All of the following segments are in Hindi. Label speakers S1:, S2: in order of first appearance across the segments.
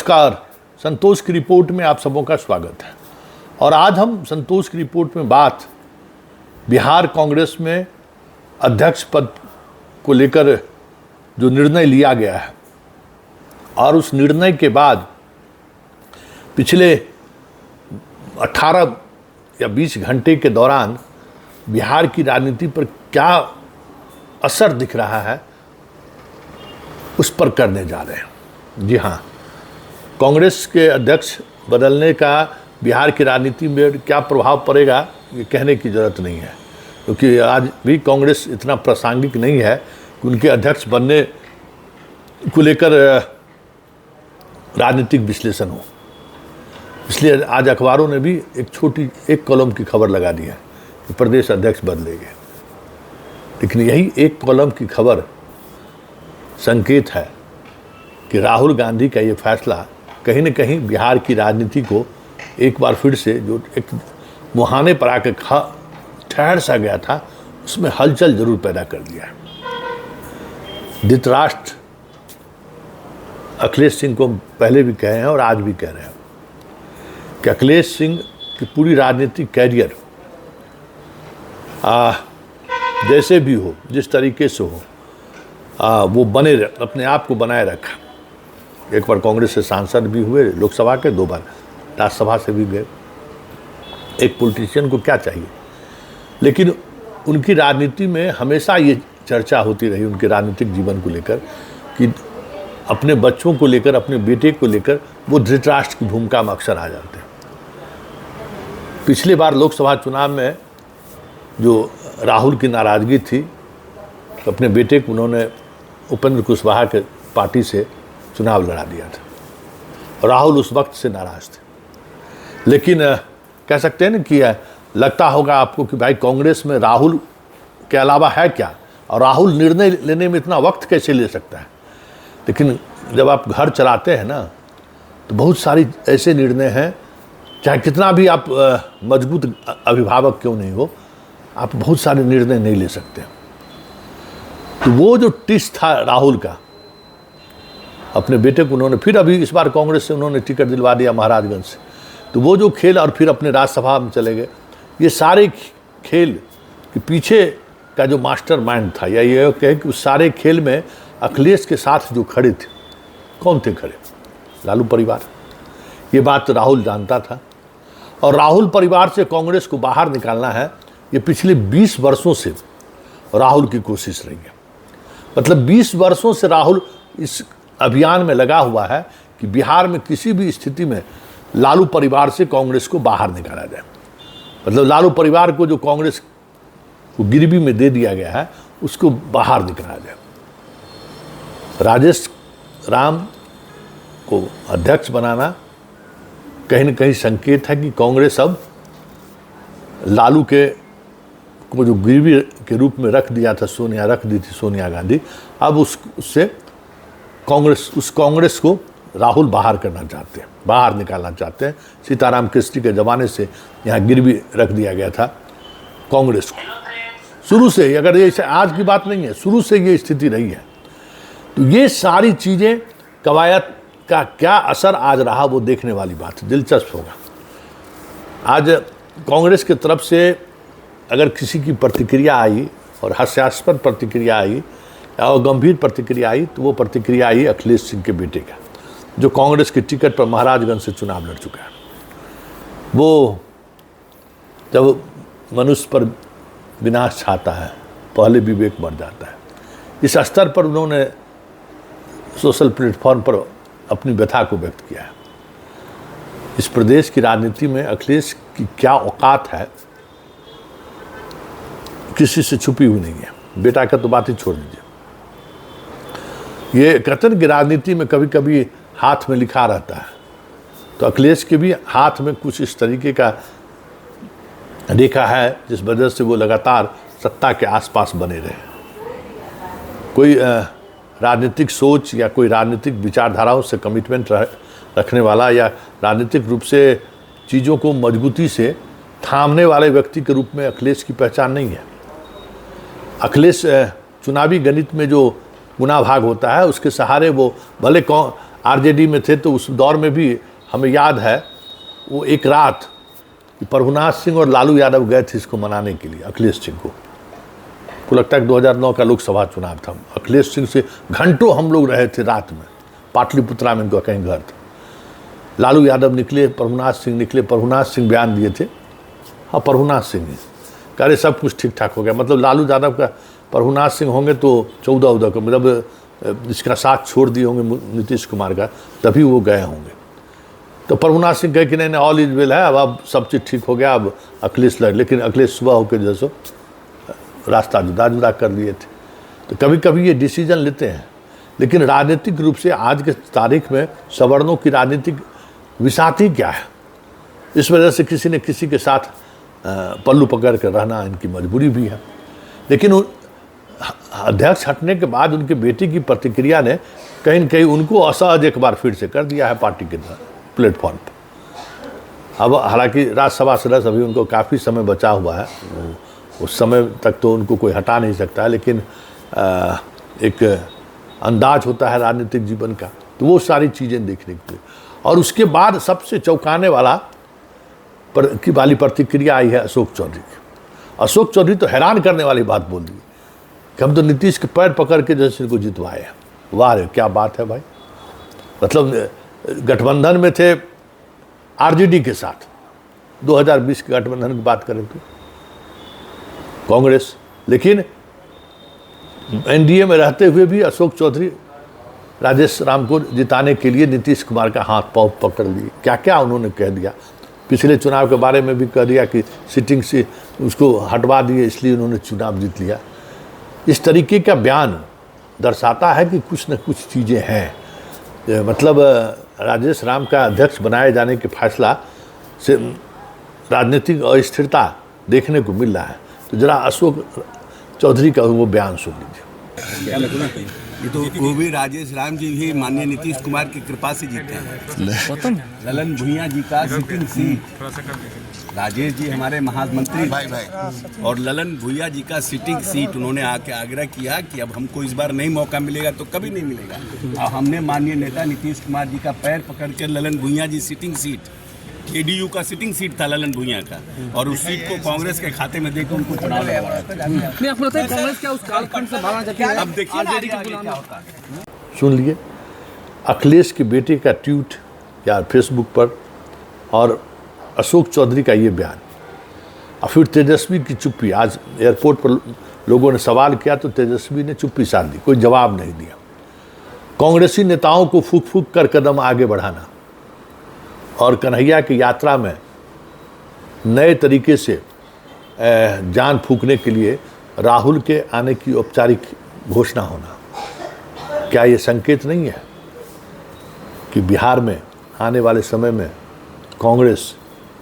S1: नमस्कार। संतोष की रिपोर्ट में आप सबों का स्वागत है। और आज हम संतोष की रिपोर्ट में बात बिहार कांग्रेस में अध्यक्ष पद को लेकर जो निर्णय लिया गया है और उस निर्णय के बाद पिछले 18 या 20 घंटे के दौरान बिहार की राजनीति पर क्या असर दिख रहा है उस पर करने जा रहे हैं। जी हाँ, कांग्रेस के अध्यक्ष बदलने का बिहार की राजनीति में क्या प्रभाव पड़ेगा ये कहने की ज़रूरत नहीं है, क्योंकि आज भी कांग्रेस इतना प्रासंगिक नहीं है कि उनके अध्यक्ष बनने को लेकर राजनीतिक विश्लेषण हो। इसलिए आज अखबारों ने भी एक कॉलम की खबर लगा दी है कि प्रदेश अध्यक्ष बदलेंगे, लेकिन यही एक कॉलम की खबर संकेत है कि राहुल गांधी का ये फैसला कहीं न कहीं बिहार की राजनीति को एक बार फिर से जो एक मुहाने पर आकर ठहर सा गया था उसमें हलचल जरूर पैदा कर दिया है। धृतराष्ट्र अखिलेश सिंह को पहले भी कहे हैं और आज भी कह रहे हैं कि अखिलेश सिंह की पूरी राजनीतिक कैरियर जैसे भी हो, जिस तरीके से हो, वो अपने आप को बनाए रखा। एक बार कांग्रेस से सांसद भी हुए लोकसभा के, 2 बार राज्यसभा से भी गए। एक पॉलिटिशियन को क्या चाहिए, लेकिन उनकी राजनीति में हमेशा ये चर्चा होती रही उनके राजनीतिक जीवन को लेकर कि अपने बच्चों को लेकर, अपने बेटे को लेकर वो धृतराष्ट्र की भूमिका में अक्सर आ जाते हैं। पिछली बार लोकसभा चुनाव में जो राहुल की नाराज़गी थी तो अपने बेटे को उन्होंने उपेंद्र कुशवाहा के पार्टी से चुनाव लड़ा दिया था और राहुल उस वक्त से नाराज़ थे। लेकिन कह सकते हैं ना कि लगता होगा आपको कि भाई कांग्रेस में राहुल के अलावा है क्या, और राहुल निर्णय लेने में इतना वक्त कैसे ले सकता है। लेकिन जब आप घर चलाते हैं ना तो बहुत सारी ऐसे निर्णय हैं, चाहे कितना भी आप मजबूत अभिभावक क्यों नहीं हो, आप बहुत सारे निर्णय नहीं ले सकते। तो वो जो टिस्ट था राहुल का, अपने बेटे को उन्होंने फिर अभी इस बार कांग्रेस से उन्होंने टिकट दिलवा दिया महाराजगंज से, तो वो जो खेल और फिर अपने राज्यसभा में चले गए, ये सारे खेल के पीछे का जो मास्टर माइंड था, या ये कहे कि उस सारे खेल में अखिलेश के साथ जो खड़े थे, कौन थे खड़े? लालू परिवार। ये बात राहुल जानता था और राहुल परिवार से कांग्रेस को बाहर निकालना है, ये पिछले 20 वर्षों से राहुल की कोशिश रही है। मतलब 20 वर्षों से राहुल इस अभियान में लगा हुआ है कि बिहार में किसी भी स्थिति में लालू परिवार से कांग्रेस को बाहर निकाला जाए। मतलब लालू परिवार को जो कांग्रेस को गिरवी में दे दिया गया है उसको बाहर निकाला जाए। राजेश राम को अध्यक्ष बनाना कहीं न कहीं संकेत है कि कांग्रेस अब लालू के को जो गिरवी के रूप में रख दी थी सोनिया गांधी, अब उससे उस कांग्रेस को राहुल बाहर निकालना चाहते हैं। सीताराम केसरी के ज़माने से यहाँ गिरवी रख दिया गया था कांग्रेस को। शुरू से, अगर ये आज की बात नहीं है, शुरू से ये स्थिति रही है। तो ये सारी चीज़ें, कवायद का क्या असर आज रहा वो देखने वाली बात है, दिलचस्प होगा। आज कांग्रेस की तरफ से अगर किसी की प्रतिक्रिया आई और हास्यास्पद प्रतिक्रिया आई और गंभीर प्रतिक्रिया आई, तो वो प्रतिक्रिया आई अखिलेश सिंह के बेटे का, जो कांग्रेस के टिकट पर महाराजगंज से चुनाव लड़ चुका है। वो जब मनुष्य पर विनाश छाता है, पहले विवेक मर जाता है। इस स्तर पर उन्होंने सोशल प्लेटफॉर्म पर अपनी व्यथा को व्यक्त किया है। इस प्रदेश की राजनीति में अखिलेश की क्या औकात है किसी से छुपी हुई नहीं है। बेटा का तो बात ही छोड़ दीजिए। ये कथन की राजनीति में कभी कभी हाथ में लिखा रहता है, तो अखिलेश के भी हाथ में कुछ इस तरीके का रेखा है जिस वजह से वो लगातार सत्ता के आसपास बने रहे। कोई राजनीतिक सोच या कोई राजनीतिक विचारधाराओं से कमिटमेंट रखने वाला या राजनीतिक रूप से चीज़ों को मजबूती से थामने वाले व्यक्ति के रूप में अखिलेश की पहचान नहीं है। अखिलेश चुनावी गणित में जो गुना भाग होता है उसके सहारे वो भले आरजेडी में थे तो उस दौर में भी हमें याद है वो एक रात प्रभुनाथ सिंह और लालू यादव गए थे इसको मनाने के लिए, अखिलेश सिंह को लगता है 2009 का लोकसभा चुनाव था। अखिलेश सिंह से घंटों हम लोग रहे थे रात में, पाटलिपुत्रा में इनका कहीं घर था। लालू यादव निकले, प्रभुनाथ सिंह निकले, प्रभुनाथ सिंह बयान दिए थे, हाँ प्रभुनाथ सिंह ही कह रहे सब कुछ ठीक ठाक हो गया, मतलब लालू यादव का प्रभुनाथ सिंह होंगे तो 14 का मतलब इसका साथ छोड़ दिए होंगे नीतीश कुमार का, तभी वो गए होंगे। तो प्रभुनाथ सिंह कहे कि नहीं ऑल इज वेल है, अब सब चीज़ ठीक हो गया, अब अखिलेश लड़, लेकिन अखिलेश सुबह होकर जैसो रास्ता जुदा कर लिए थे। तो कभी कभी ये डिसीजन लेते हैं, लेकिन राजनीतिक रूप से आज के तारीख में सवर्णों की राजनीतिक विसाती क्या है, इस वजह से किसी न किसी के साथ पल्लू पकड़ कर रहना इनकी मजबूरी भी है। लेकिन अध्यक्ष हटने के बाद उनके बेटी की प्रतिक्रिया ने कहीं न कहीं उनको असहज एक बार फिर से कर दिया है पार्टी के प्लेटफॉर्म पर। अब हालांकि राज्यसभा सदस्य अभी उनको काफ़ी समय बचा हुआ है, उस समय तक तो उनको कोई हटा नहीं सकता है, लेकिन एक अंदाज होता है राजनीतिक जीवन का, तो वो सारी चीज़ें देखने के लिए। और उसके बाद सबसे चौंकाने वाली प्रतिक्रिया आई है अशोक चौधरी की। अशोक चौधरी तो हैरान करने वाली बात बोल दी कि हम तो नीतीश के पैर पकड़ के जैसे इनको जितवाए हैं। वाह रे क्या बात है भाई, मतलब गठबंधन में थे आरजेडी के साथ, 2020 के गठबंधन की बात करें तो कांग्रेस, लेकिन एनडीए में रहते हुए भी अशोक चौधरी राजेश राम को जिताने के लिए नीतीश कुमार का हाथ पांव पकड़ लिए। क्या क्या उन्होंने कह दिया, पिछले चुनाव के बारे में भी कह दिया कि सिटिंग से उसको हटवा दिए इसलिए उन्होंने चुनाव जीत लिया। इस तरीके का बयान दर्शाता है कि कुछ न कुछ चीज़ें हैं, मतलब राजेश राम का अध्यक्ष बनाए जाने के फैसला से राजनीतिक अस्थिरता देखने को मिल रहा है। तो जरा अशोक चौधरी का वो बयान सुन लीजिए।
S2: ये तो वो भी राजेश राम जी भी माननीय नीतीश कुमार की कृपा से जीते हैं। ललन भुइयां जी का सिटिंग सीट, राजेश जी हमारे महामंत्री भाई और ललन भुइयां जी का सिटिंग सीट उन्होंने आके आग्रह किया कि अब हमको इस बार नहीं मौका मिलेगा तो कभी नहीं मिलेगा। और हमने माननीय नेता नीतीश कुमार जी का पैर पकड़ कर ललन भुइयां जी सिटिंग सीट, एडीयू का सिटिंग सीट था ललन भुइयां का, और उस सीट को कांग्रेस के खाते में देकर उनको चुनाव लड़वाया।
S3: नहीं आपको लगता है कांग्रेस क्या उस कालखंड से भागना चाहती है?
S2: अब देखिए क्या होता है।
S1: सुन लिए अखिलेश के बेटे का ट्वीट या फेसबुक पर और अशोक चौधरी का ये बयान, और फिर तेजस्वी की चुप्पी। आज एयरपोर्ट पर लोगों ने सवाल किया तो तेजस्वी ने चुप्पी साध दी, कोई जवाब नहीं दिया। कांग्रेसी नेताओं को फूक फूक कर कदम आगे बढ़ाना और कन्हैया की यात्रा में नए तरीके से जान फूकने के लिए राहुल के आने की औपचारिक घोषणा होना, क्या ये संकेत नहीं है कि बिहार में आने वाले समय में कांग्रेस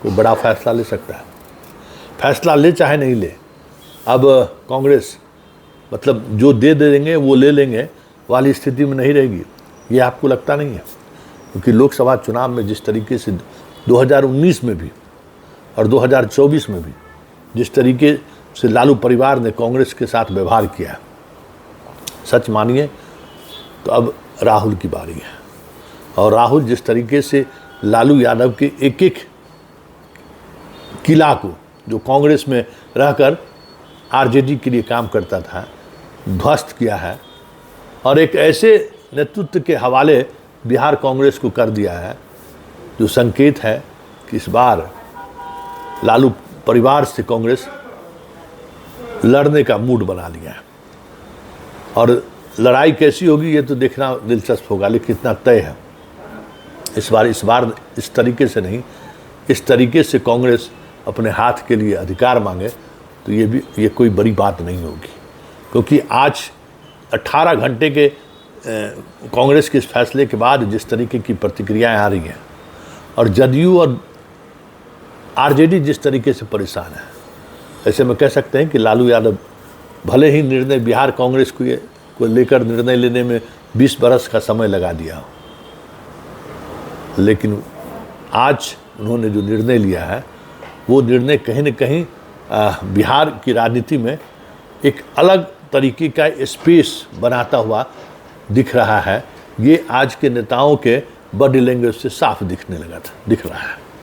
S1: कोई बड़ा फैसला ले सकता है? फैसला ले चाहे नहीं ले, अब कांग्रेस मतलब जो दे देंगे वो ले लेंगे वाली स्थिति में नहीं रहेगी, ये आपको लगता नहीं है? क्योंकि लोकसभा चुनाव में जिस तरीके से 2019 में भी और 2024 में भी जिस तरीके से लालू परिवार ने कांग्रेस के साथ व्यवहार किया, सच मानिए तो अब राहुल की बारी है। और राहुल जिस तरीके से लालू यादव के एक एक किला को जो कांग्रेस में रहकर आरजेडी के लिए काम करता था ध्वस्त किया है, और एक ऐसे नेतृत्व के हवाले बिहार कांग्रेस को कर दिया है जो संकेत है कि इस बार लालू परिवार से कांग्रेस लड़ने का मूड बना लिया है। और लड़ाई कैसी होगी ये तो देखना दिलचस्प होगा, लेकिन इतना तय है इस बार इस तरीके से नहीं, इस तरीके से कांग्रेस अपने हाथ के लिए अधिकार मांगे तो ये कोई बड़ी बात नहीं होगी। क्योंकि आज 18 घंटे के कांग्रेस के इस फैसले के बाद जिस तरीके की प्रतिक्रियाएं आ रही हैं और जदयू और आरजेडी जिस तरीके से परेशान है, ऐसे में कह सकते हैं कि लालू यादव भले ही निर्णय बिहार कांग्रेस को लेकर निर्णय लेने में 20 बरस का समय लगा दिया हो, लेकिन आज उन्होंने जो निर्णय लिया है वो निर्णय कहीं न कहीं बिहार की राजनीति में एक अलग तरीके का स्पेस बनाता हुआ दिख रहा है ये आज के नेताओं के बॉडी लैंग्वेज से साफ दिखने लगा था, दिख रहा है।